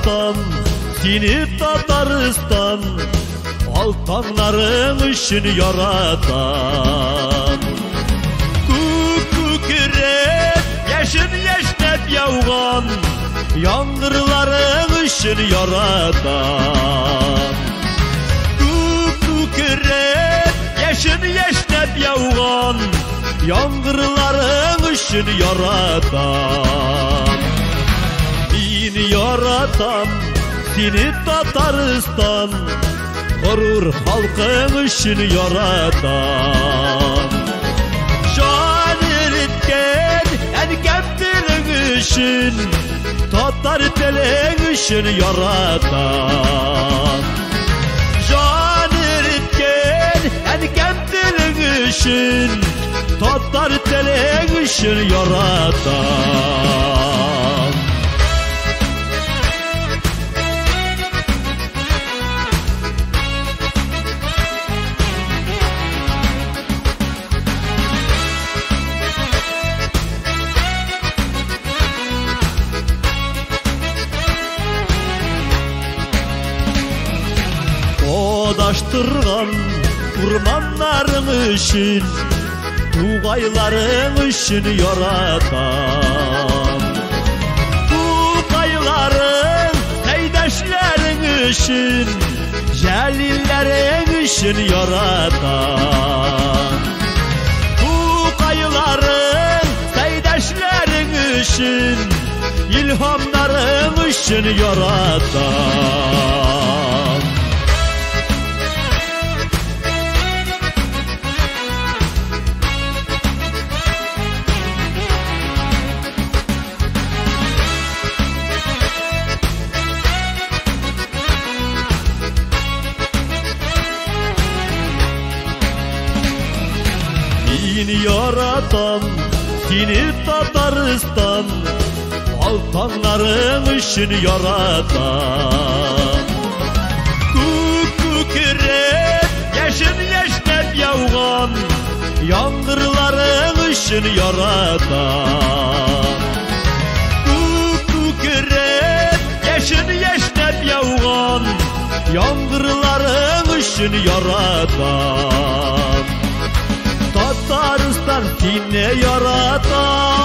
yaratan seni Tataristan, altanların için yaratan. Kükret yaşın yaşnep yağan yağmurların için yaratan. Kükret yaşın yaşnep yağan yağmurların için yaratan. Beni yaratan seni Tataristan, gurur halkın için yaratan. Can eritken erkeklerin için, Tatar telin için yaratan. Can eritken erkeklerin için, Tatar telin için yaratan. Odaştırgan kurmanların için, Tugayların için yaratan. Tugayların seydaşların için, Celillerin için yaratan. Tugayların seydaşların için, ilhamların için yaratan. Seni yaratan seni Tataristan, altanların için yaratan. Kükret yaşın yaşnep yağan yağmurların için yaratan. Kükret yaşın yaşnep yağan yağmurların için yaratan. Tataristan seni yaratan.